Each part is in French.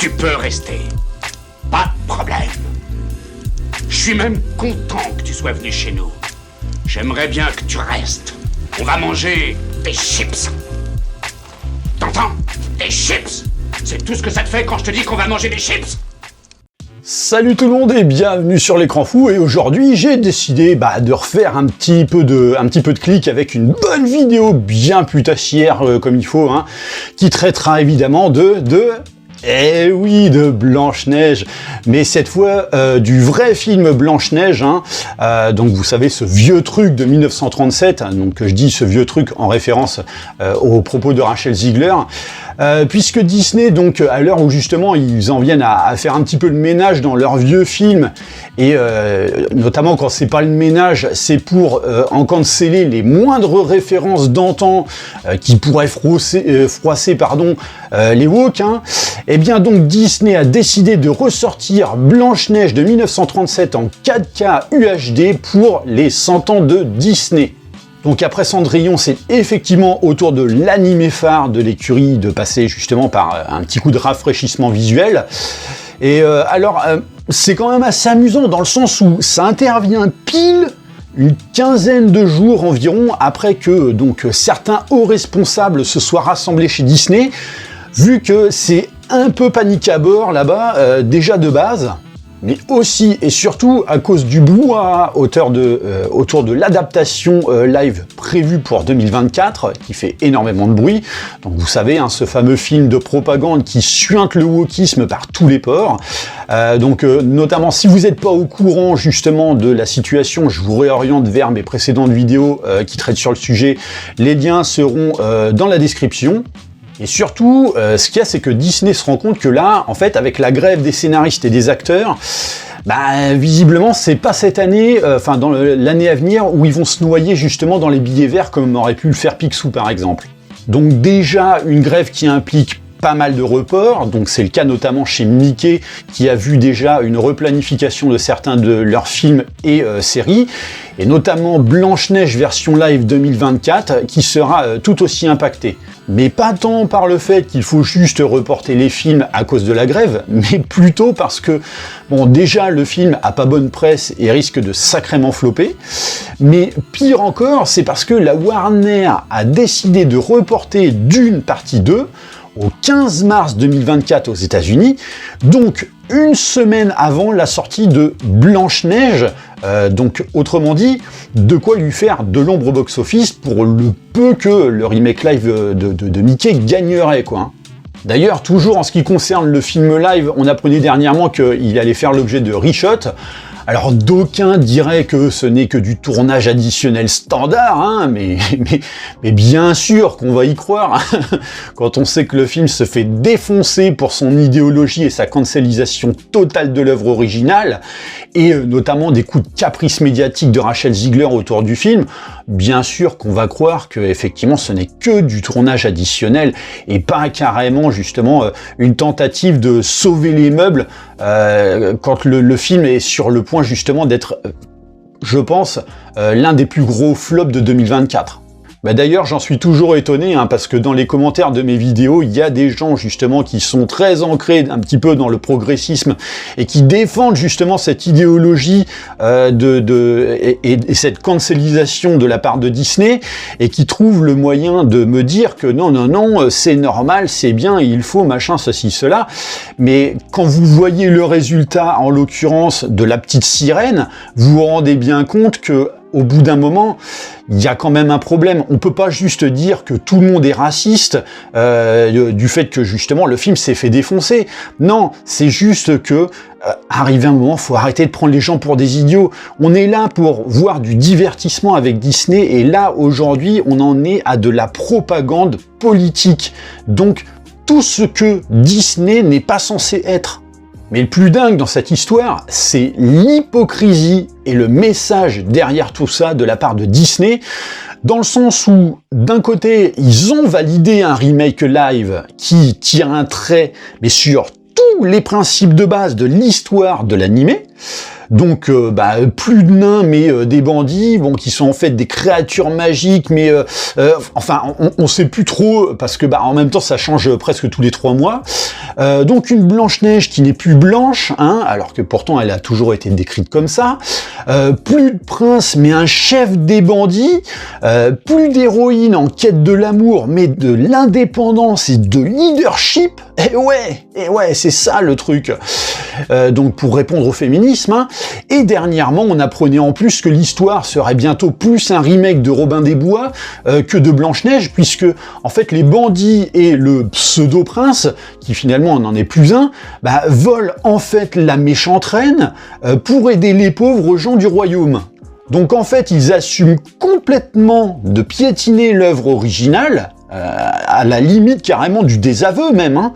Tu peux rester. Pas de problème. Je suis même content que tu sois venu chez nous. J'aimerais bien que tu restes. On va manger des chips. T'entends? Des chips. C'est tout ce que ça te fait quand je te dis qu'on va manger des chips? Salut tout le monde et bienvenue sur l'écran fou, et aujourd'hui j'ai décidé de refaire un petit peu de clic avec une bonne vidéo bien putassière comme il faut, hein, qui traitera évidemment de Blanche-Neige, mais cette fois du vrai film Blanche-Neige, hein, donc vous savez, ce vieux truc de 1937, hein, donc je dis ce vieux truc en référence aux propos de Rachel Ziegler, puisque Disney, donc à l'heure où justement ils en viennent à faire un petit peu le ménage dans leurs vieux films, et notamment quand c'est pas le ménage, c'est pour en canceller les moindres références d'antan qui pourraient froisser les woke, hein. Et bien donc Disney a décidé de ressortir Blanche-Neige de 1937 en 4K UHD pour les 100 ans de Disney. Donc après Cendrillon, c'est effectivement au tour de l'animé phare de l'écurie de passer justement par un petit coup de rafraîchissement visuel. Et c'est quand même assez amusant dans le sens où ça intervient pile une quinzaine de jours environ après que donc certains hauts responsables se soient rassemblés chez Disney, vu que c'est un peu panique à bord là-bas, déjà de base, mais aussi et surtout à cause du brouhaha autour de l'adaptation live prévue pour 2024, qui fait énormément de bruit. Donc vous savez, hein, ce fameux film de propagande qui suinte le wokisme par tous les pores. Notamment, si vous n'êtes pas au courant justement de la situation, je vous réoriente vers mes précédentes vidéos qui traitent sur le sujet. Les liens seront dans la description. Et surtout, ce qu'il y a, c'est que Disney se rend compte que là, en fait, avec la grève des scénaristes et des acteurs, visiblement, c'est pas cette année, dans l'année à venir, où ils vont se noyer justement dans les billets verts, comme aurait pu le faire Picsou, par exemple. Donc déjà, une grève qui implique pas mal de reports, donc c'est le cas notamment chez Mickey, qui a vu déjà une replanification de certains de leurs films et séries, et notamment Blanche-Neige version live 2024, qui sera tout aussi impactée. Mais pas tant par le fait qu'il faut juste reporter les films à cause de la grève, mais plutôt parce que, bon, déjà le film a pas bonne presse et risque de sacrément flopper, mais pire encore, c'est parce que la Warner a décidé de reporter Dune partie 2 au 15 mars 2024 aux États-Unis, donc une semaine avant la sortie de Blanche-Neige, donc autrement dit, de quoi lui faire de l'ombre au box-office pour le peu que le remake live de Mickey gagnerait, quoi. D'ailleurs, toujours en ce qui concerne le film live, on apprenait dernièrement qu'il allait faire l'objet de reshoot. Alors d'aucuns diraient que ce n'est que du tournage additionnel standard, hein, mais bien sûr qu'on va y croire, quand on sait que le film se fait défoncer pour son idéologie et sa cancellisation totale de l'œuvre originale, et notamment des coups de caprice médiatique de Rachel Ziegler autour du film, bien sûr qu'on va croire que effectivement ce n'est que du tournage additionnel et pas carrément justement une tentative de sauver les meubles quand le film est sur le point justement d'être, je pense, l'un des plus gros flops de 2024. D'ailleurs, j'en suis toujours étonné, hein, parce que dans les commentaires de mes vidéos, il y a des gens justement qui sont très ancrés un petit peu dans le progressisme et qui défendent justement cette idéologie et cette cancellisation de la part de Disney, et qui trouvent le moyen de me dire que non, c'est normal, c'est bien, il faut machin, ceci, cela. Mais quand vous voyez le résultat, en l'occurrence de La Petite Sirène, vous vous rendez bien compte que au bout d'un moment, il y a quand même un problème. On peut pas juste dire que tout le monde est raciste du fait que justement le film s'est fait défoncer. Non, c'est juste que arrivé un moment, faut arrêter de prendre les gens pour des idiots. On est là pour voir du divertissement avec Disney, et là aujourd'hui, on en est à de la propagande politique. Donc tout ce que Disney n'est pas censé être. Mais le plus dingue dans cette histoire, c'est l'hypocrisie et le message derrière tout ça de la part de Disney, dans le sens où, d'un côté, ils ont validé un remake live qui tire un trait, mais sur tous les principes de base de l'histoire de l'animé. Donc plus de nains mais des bandits, bon qui sont en fait des créatures magiques, mais enfin on sait plus trop parce que en même temps ça change presque tous les 3 mois. Donc une Blanche-Neige qui n'est plus blanche, hein, alors que pourtant elle a toujours été décrite comme ça. Plus de prince mais un chef des bandits. Plus d'héroïne en quête de l'amour mais de l'indépendance et de leadership. Et ouais, c'est ça le truc. Donc pour répondre au féminisme, hein. Et dernièrement, on apprenait en plus que l'histoire serait bientôt plus un remake de Robin des Bois que de Blanche-Neige, puisque en fait les bandits et le pseudo-prince, qui finalement n'en est plus un, volent en fait la méchante reine pour aider les pauvres gens du royaume. Donc en fait, ils assument complètement de piétiner l'œuvre originale, à la limite carrément du désaveu même, hein.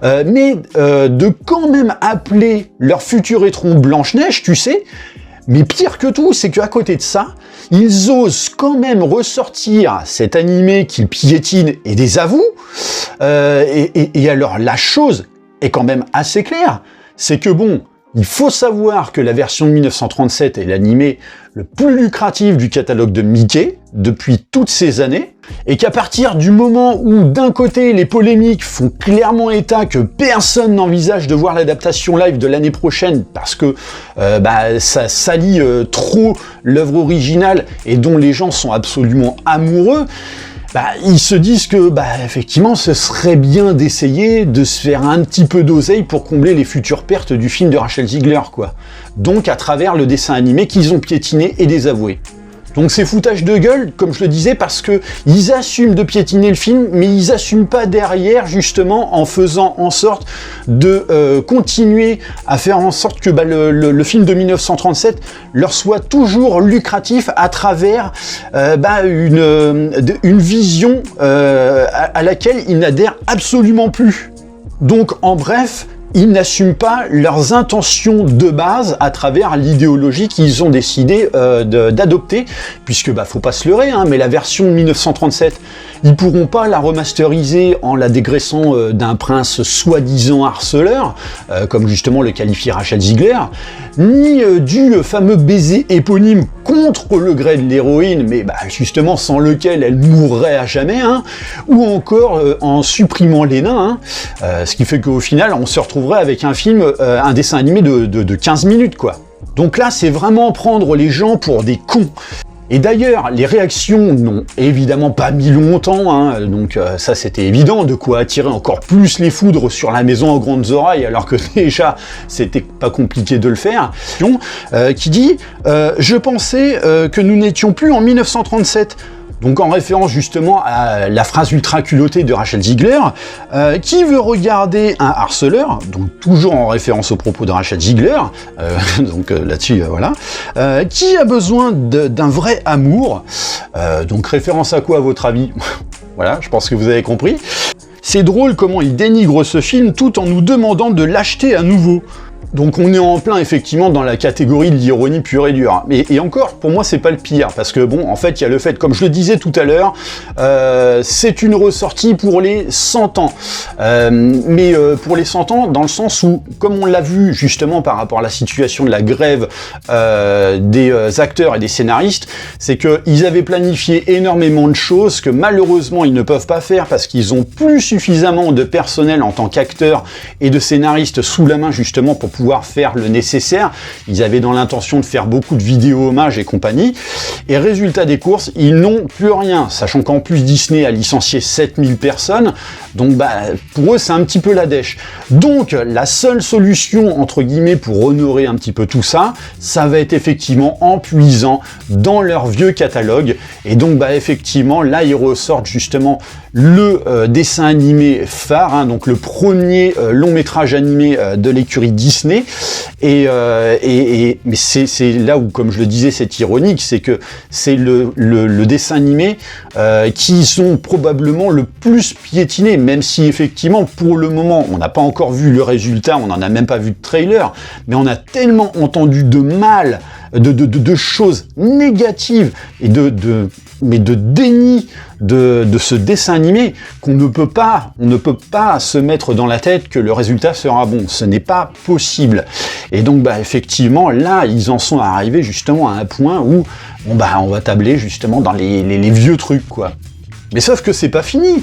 Mais de quand même appeler leur futur étron Blanche-Neige, tu sais. Mais pire que tout, c'est qu'à côté de ça, ils osent quand même ressortir cet animé qu'ils piétinent et désavouent. Et alors la chose est quand même assez claire, c'est que bon, il faut savoir que la version de 1937 est l'animé le plus lucratif du catalogue de Mickey depuis toutes ces années, et qu'à partir du moment où d'un côté les polémiques font clairement état que personne n'envisage de voir l'adaptation live de l'année prochaine parce que ça salit trop l'œuvre originale et dont les gens sont absolument amoureux, ils se disent que, effectivement, ce serait bien d'essayer de se faire un petit peu d'oseille pour combler les futures pertes du film de Rachel Ziegler, quoi. Donc, à travers le dessin animé qu'ils ont piétiné et désavoué. Donc c'est foutage de gueule, comme je le disais, parce que ils assument de piétiner le film, mais ils assument pas derrière, justement, en faisant en sorte de continuer à faire en sorte que le film de 1937 leur soit toujours lucratif à travers une vision à laquelle ils n'adhèrent absolument plus. Donc en bref, ils n'assument pas leurs intentions de base à travers l'idéologie qu'ils ont décidé d'adopter, puisque faut pas se leurrer, hein, mais la version de 1937, ils pourront pas la remasteriser en la dégraissant d'un prince soi-disant harceleur, comme justement le qualifie Rachel Ziegler, ni du fameux baiser éponyme contre le gré de l'héroïne, mais justement sans lequel elle mourrait à jamais, hein, ou encore en supprimant les nains, hein, ce qui fait qu'au final on se retrouverait avec un film, un dessin animé de 15 minutes, quoi. Donc là, c'est vraiment prendre les gens pour des cons. Et d'ailleurs, les réactions n'ont évidemment pas mis longtemps, hein, donc ça c'était évident, de quoi attirer encore plus les foudres sur la maison aux grandes oreilles, alors que déjà c'était pas compliqué de le faire, qui dit « Je pensais que nous n'étions plus en 1937 ». Donc en référence justement à la phrase ultra culottée de Rachel Ziegler, qui veut regarder un harceleur, donc toujours en référence aux propos de Rachel Ziegler, donc là-dessus, voilà, qui a besoin d'un vrai amour, donc référence à quoi à votre avis? Voilà, je pense que vous avez compris. C'est drôle comment il dénigre ce film tout en nous demandant de l'acheter à nouveau. Donc on est en plein effectivement dans la catégorie de l'ironie pure et dure. Et encore, pour moi, c'est pas le pire, parce que bon, en fait, il y a le fait, comme je le disais tout à l'heure, c'est une ressortie pour les 100 ans. Mais pour les 100 ans, dans le sens où, comme on l'a vu justement par rapport à la situation de la grève des acteurs et des scénaristes, c'est qu'ils avaient planifié énormément de choses que malheureusement ils ne peuvent pas faire parce qu'ils ont plus suffisamment de personnel en tant qu'acteurs et de scénaristes sous la main justement pour pouvoir faire le nécessaire. Ils avaient dans l'intention de faire beaucoup de vidéos hommages et compagnie. Et résultat des courses, ils n'ont plus rien, sachant qu'en plus Disney a licencié 7000 personnes. Donc pour eux, c'est un petit peu la dèche. Donc la seule solution, entre guillemets, pour honorer un petit peu tout ça, ça va être effectivement en puisant dans leur vieux catalogue. Et donc effectivement, là, ils ressortent justement le dessin animé phare, hein, donc le premier long métrage animé de l'écurie Disney. Mais c'est là où, comme je le disais, c'est ironique, c'est que c'est le dessin animé qui sont probablement le plus piétiné, même si effectivement pour le moment on n'a pas encore vu le résultat, on n'en a même pas vu de trailer, mais on a tellement entendu de mal de choses négatives et mais de déni de ce dessin animé qu'on ne peut pas, on ne peut pas se mettre dans la tête que le résultat sera bon. Ce n'est pas possible. Et donc, effectivement, là, ils en sont arrivés justement à un point où, on va tabler justement dans les vieux trucs, quoi. Mais sauf que c'est pas fini.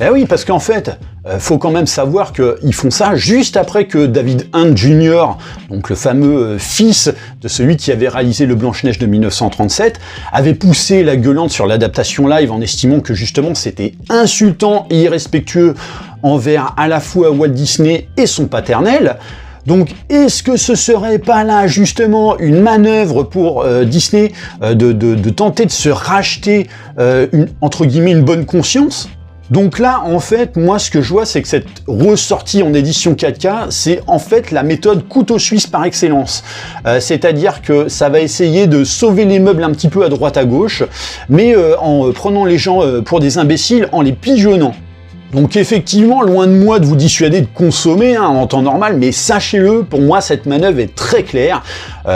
Eh oui, parce qu'en fait, faut quand même savoir qu'ils font ça juste après que David Hunt Jr., donc le fameux fils de celui qui avait réalisé le Blanche-Neige de 1937, avait poussé la gueulante sur l'adaptation live en estimant que justement c'était insultant et irrespectueux envers à la fois Walt Disney et son paternel. Donc, est-ce que ce serait pas là, justement, une manœuvre pour Disney de tenter de se racheter, entre guillemets, une bonne conscience ? Donc là, en fait, moi, ce que je vois, c'est que cette ressortie en édition 4K, c'est en fait la méthode couteau suisse par excellence. C'est-à-dire que ça va essayer de sauver les meubles un petit peu à droite à gauche, mais en prenant les gens pour des imbéciles, en les pigeonnant. Donc effectivement, loin de moi de vous dissuader de consommer en temps normal, mais sachez-le, pour moi, cette manœuvre est très claire.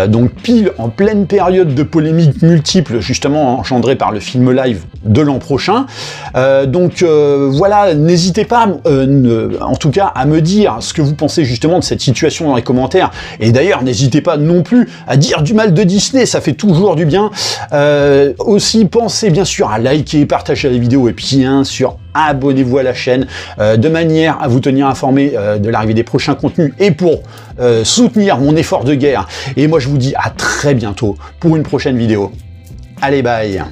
Donc pile en pleine période de polémiques multiples, justement engendrées par le film live de l'an prochain. Voilà, n'hésitez pas, en tout cas, à me dire ce que vous pensez justement de cette situation dans les commentaires. Et d'ailleurs, n'hésitez pas non plus à dire du mal de Disney, ça fait toujours du bien. Aussi, pensez bien sûr à liker, partager la vidéo et puis bien sûr, abonnez-vous à la chaîne de manière à vous tenir informé de l'arrivée des prochains contenus et pour soutenir mon effort de guerre. Et moi, je vous dis à très bientôt pour une prochaine vidéo. Allez, bye!